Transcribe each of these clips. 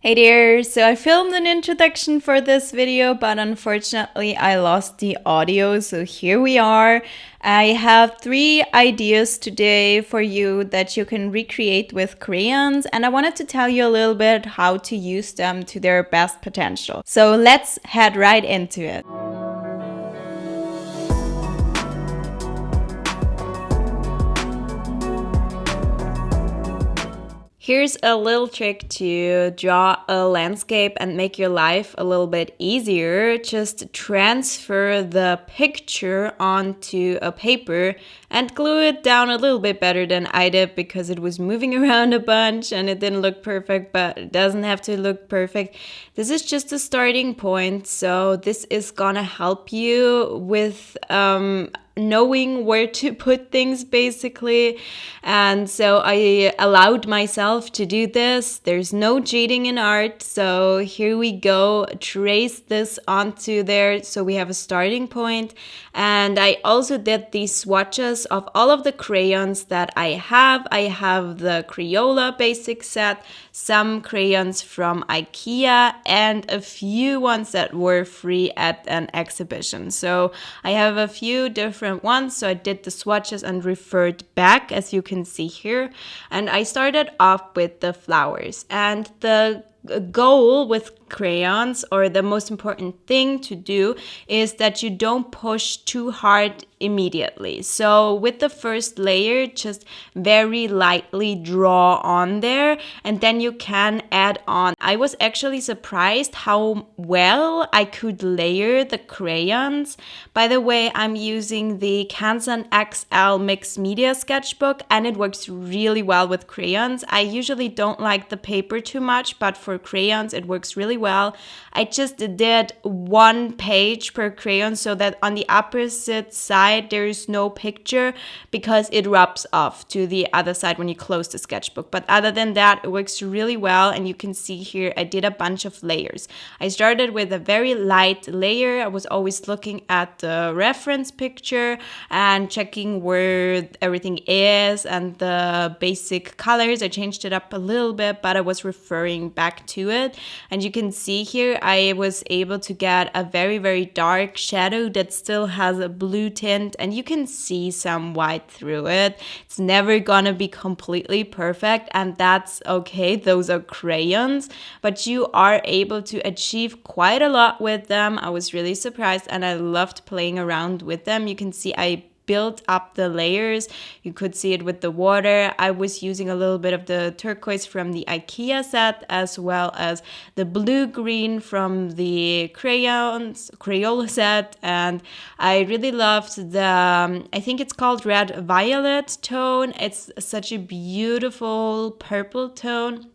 Hey there! So I filmed an introduction for this video, but unfortunately I lost the audio, so here we are. I have 3 ideas today for you that you can recreate with crayons, and I wanted to tell you a little bit how to use them to their best potential. So let's head right into it. Here's a little trick to draw a landscape and make your life a little bit easier. Just transfer the picture onto a paper and glue it down a little bit better than I did because it was moving around a bunch and it didn't look perfect, but it doesn't have to look perfect. This is just a starting point, so this is gonna help you with knowing where to put things basically. And so I allowed myself to do this. There's no cheating in art, so here we go. Trace this onto there so we have a starting point. And I also did these swatches of all of the crayons that I have. I have the Crayola basic set, some crayons from Ikea, and a few ones that were free at an exhibition. So I have a few different ones, so I did the swatches and referred back, as you can see here. And I started off with the flowers, and the goal with crayons, or the most important thing to do, is that you don't push too hard immediately. So with the first layer, just very lightly draw on there, and then you can add on. I was actually surprised how well I could layer the crayons. By the way, I'm using the Canson XL Mixed Media Sketchbook, and it works really well with crayons. I usually don't like the paper too much, but for crayons it works really well. I just did 1 page per crayon so that on the opposite side there is no picture, because it rubs off to the other side when you close the sketchbook. But other than that, it works really well, and you can see here I did a bunch of layers. I started with a very light layer. I was always looking at the reference picture and checking where everything is and the basic colors. I changed it up a little bit, but I was referring back to it. And you can see here I was able to get a very, very dark shadow that still has a blue tint, and you can see some white through it. It's never gonna be completely perfect, and that's okay. Those are crayons, but you are able to achieve quite a lot with them. I was really surprised, and I loved playing around with them. You can see I built up the layers. You could see it with the water. I was using a little bit of the turquoise from the Ikea set, as well as the blue-green from the Crayola set. And I really loved the, I think it's called red-violet tone. It's such a beautiful purple tone.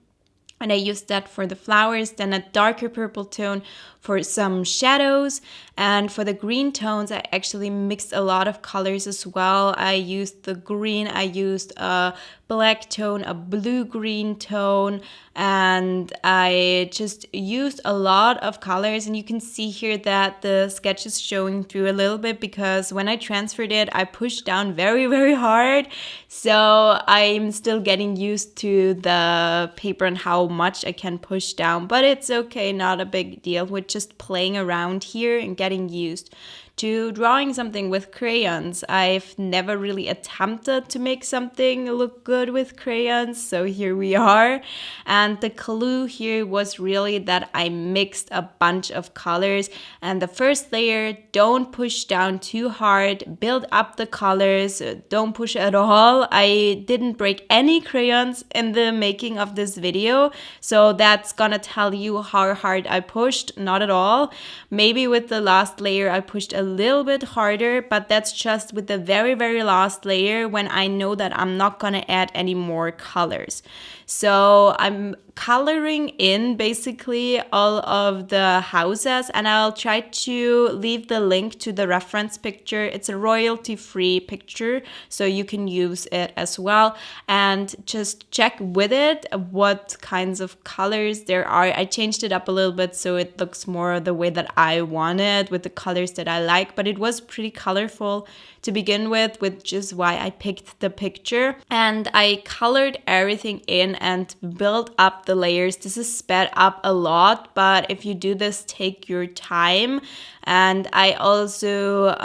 And I used that for the flowers, then a darker purple tone for some shadows. And for the green tones, I actually mixed a lot of colors as well. I used the green, I used a black tone, a blue-green tone, and I just used a lot of colors. And you can see here that the sketch is showing through a little bit, because when I transferred it, I pushed down very, very hard. So I'm still getting used to the paper and how much I can push down, but it's okay, not a big deal. We're just playing around here and getting used to drawing something with crayons. I've never really attempted to make something look good with crayons, so here we are. And the clue here was really that I mixed a bunch of colors. And the first layer, don't push down too hard, build up the colors, don't push at all. I didn't break any crayons in the making of this video, so that's gonna tell you how hard I pushed. Not at all. Maybe with the last layer I pushed a little bit harder, but that's just with the very, very last layer, when I know that I'm not gonna add any more colors. So I'm coloring in basically all of the houses, and I'll try to leave the link to the reference picture. It's a royalty-free picture, so you can use it as well, and just check with it what kinds of colors there are. I changed it up a little bit so it looks more the way that I want it, with the colors that I like, but it was pretty colorful to begin with, which is why I picked the picture. And I colored everything in in and build up the layers. This is sped up a lot, but if you do this, take your time. And I also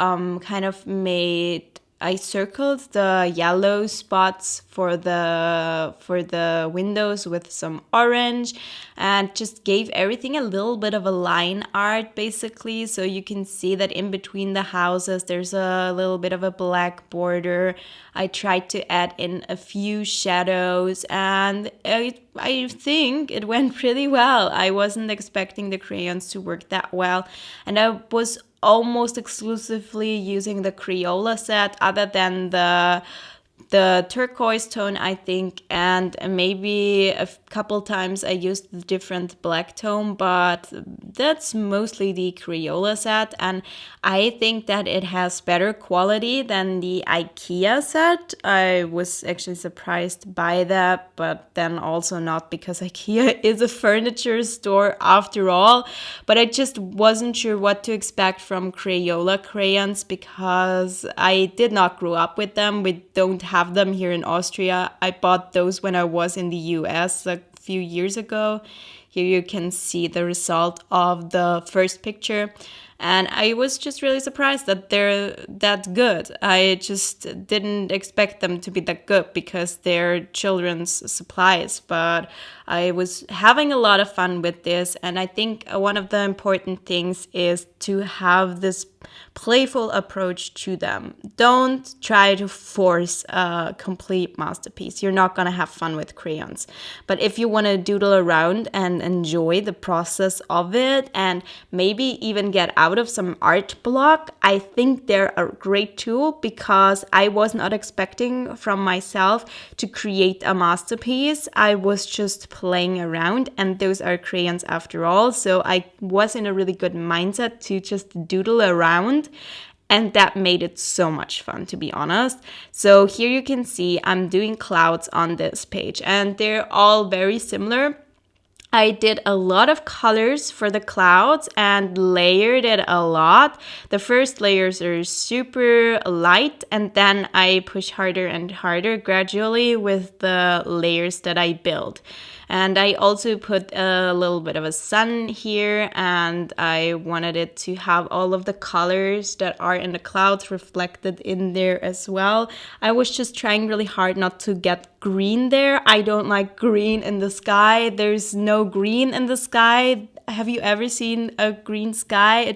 I circled the yellow spots for the windows with some orange, and just gave everything a little bit of a line art basically, so you can see that in between the houses there's a little bit of a black border. I tried to add in a few shadows, and I think it went pretty well. I wasn't expecting the crayons to work that well, and I was almost exclusively using the Crayola set, other than the turquoise tone, I think, and maybe a couple times I used the different black tone, but that's mostly the Crayola set, and I think that it has better quality than the Ikea set. I was actually surprised by that, but then also not, because Ikea is a furniture store after all, but I just wasn't sure what to expect from Crayola crayons, because I did not grow up with them. We don't have them here in Austria. I bought those when I was in the US a few years ago. Here you can see the result of the first picture. And I was just really surprised that they're that good. I just didn't expect them to be that good because they're children's supplies. But I was having a lot of fun with this. And I think one of the important things is to have this playful approach to them. Don't try to force a complete masterpiece. You're not going to have fun with crayons. But if you want to doodle around and enjoy the process of it, and maybe even get out of some art block, I think they're a great tool, because I was not expecting from myself to create a masterpiece. I was just playing around, and those are crayons after all. So I was in a really good mindset to just doodle around. And that made it so much fun, to be honest. So here you can see I'm doing clouds on this page, and they're all very similar. I did a lot of colors for the clouds and layered it a lot. The first layers are super light, and then I push harder and harder gradually with the layers that I build. And I also put a little bit of a sun here, and I wanted it to have all of the colors that are in the clouds reflected in there as well. I was just trying really hard not to get green there. I don't like green in the sky. There's no green in the sky. Have you ever seen a green sky?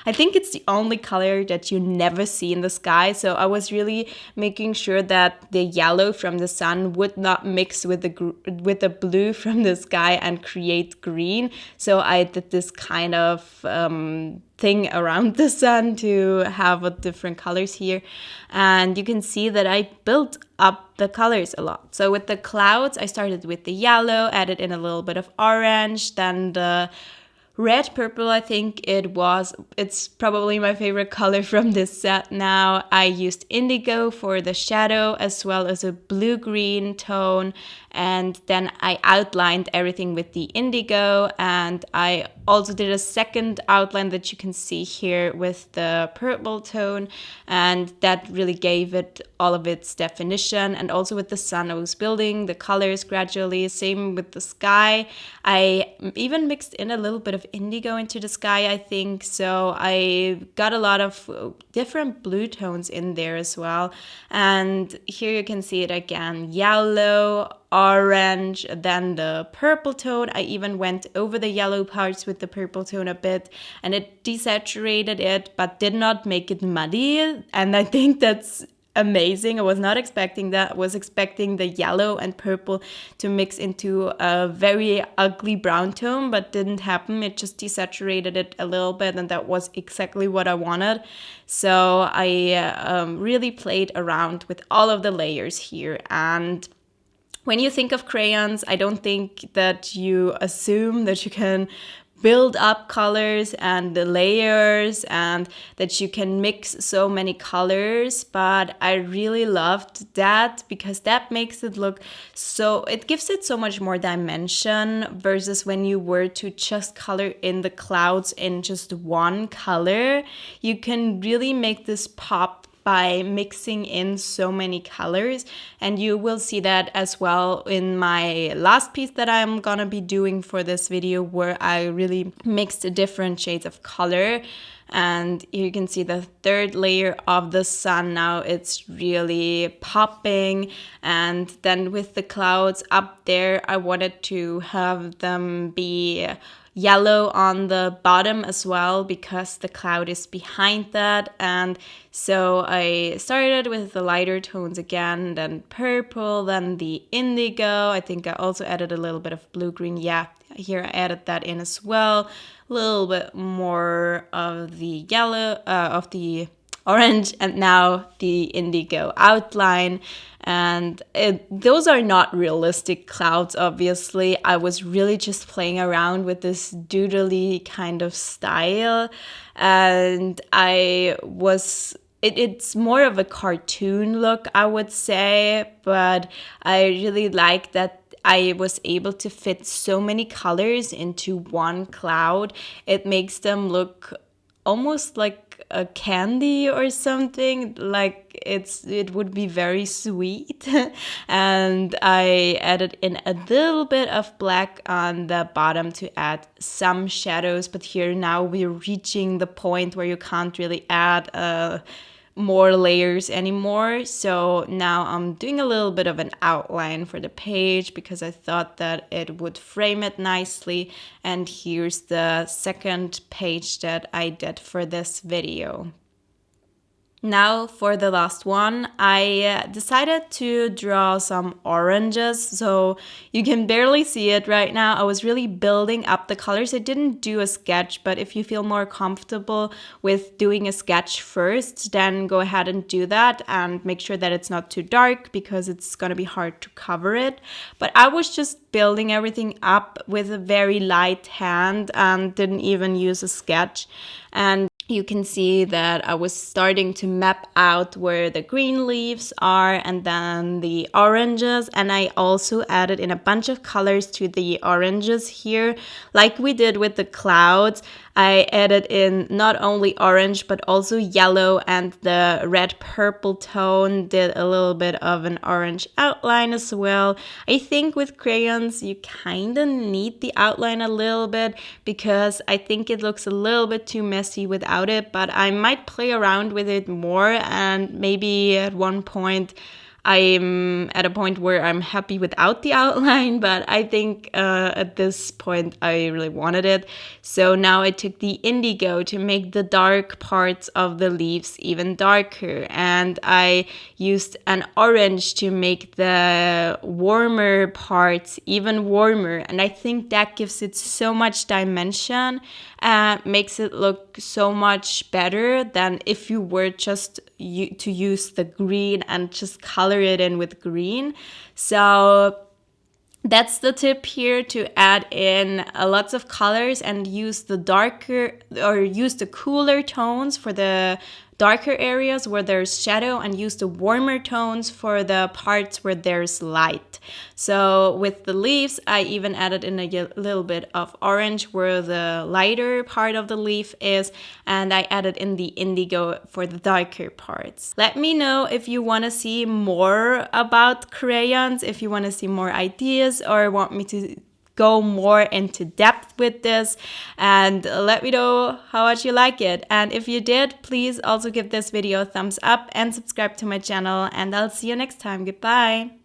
I think it's the only color that you never see in the sky. So I was really making sure that the yellow from the sun would not mix with the blue from the sky and create green. So I did this kind of thing around the sun to have different colors here. And you can see that I built up the colors a lot. So with the clouds, I started with the yellow, added in a little bit of orange, then the red purple, I think it's probably my favorite color from this set now. I used indigo for the shadow, as well as a blue-green tone, and then I outlined everything with the indigo, and I also did a second outline that you can see here with the purple tone, and that really gave it all of its definition. And also with the sun, I was building the colors gradually. Same with the sky. I even mixed in a little bit of indigo into the sky, I think. So I got a lot of different blue tones in there as well. And here you can see it again, yellow, orange, then the purple tone. I even went over the yellow parts with the purple tone a bit, and it desaturated it, but did not make it muddy. And I think that's amazing. I was not expecting that. I was expecting the yellow and purple to mix into a very ugly brown tone, but didn't happen. It just desaturated it a little bit, and that was exactly what I wanted. So I really played around with all of the layers here. And when you think of crayons, I don't think that you assume that you can build up colors and the layers and that you can mix so many colors, but I really loved that because that makes it look so, it gives it so much more dimension versus when you were to just color in the clouds in just one color. You can really make this pop by mixing in so many colors, and you will see that as well in my last piece that I'm gonna be doing for this video, where I really mixed different shades of color. And you can see the third layer of the sun now, it's really popping. And then with the clouds up there, I wanted to have them be yellow on the bottom as well, because the cloud is behind that. And so I started with the lighter tones again, then purple, then the indigo. I think I also added a little bit of blue-green. Yeah, here I added that in as well. A little bit more of the yellow, of the orange, and now the indigo outline. And those are not realistic clouds, obviously. I was really just playing around with this doodly kind of style, and it's more of a cartoon look, I would say, but I really like that I was able to fit so many colors into one cloud. It makes them look almost like a candy or something, like it would be very sweet. And I added in a little bit of black on the bottom to add some shadows, but here now we're reaching the point where you can't really add more layers anymore. So now I'm doing a little bit of an outline for the page because I thought that it would frame it nicely. And here's the second page that I did for this video. Now for the last one, I decided to draw some oranges, so you can barely see it right now. I was really building up the colors. I didn't do a sketch, but if you feel more comfortable with doing a sketch first, then go ahead and do that and make sure that it's not too dark because it's gonna be hard to cover it. But I was just building everything up with a very light hand and didn't even use a sketch. And you can see that I was starting to map out where the green leaves are and then the oranges. And I also added in a bunch of colors to the oranges here, like we did with the clouds. I added in not only orange, but also yellow and the red purple tone, did a little bit of an orange outline as well. I think with crayons, you kind of need the outline a little bit because I think it looks a little bit too messy without it, but I might play around with it more, and maybe at one point I'm at a point where I'm happy without the outline, but I think at this point I really wanted it. So now I took the indigo to make the dark parts of the leaves even darker, and I used an orange to make the warmer parts even warmer, and I think that gives it so much dimension and makes it look so much better than if you were just to use the green and just color it in with green. So that's the tip here, to add in lots of colors and use the darker or use the cooler tones for the darker areas where there's shadow and use the warmer tones for the parts where there's light. So with the leaves, I even added in a little bit of orange where the lighter part of the leaf is, and I added in the indigo for the darker parts. Let me know if you want to see more about crayons, if you want to see more ideas or want me to go more into depth with this, and let me know how much you like it. And if you did, please also give this video a thumbs up and subscribe to my channel, and I'll see you next time. Goodbye.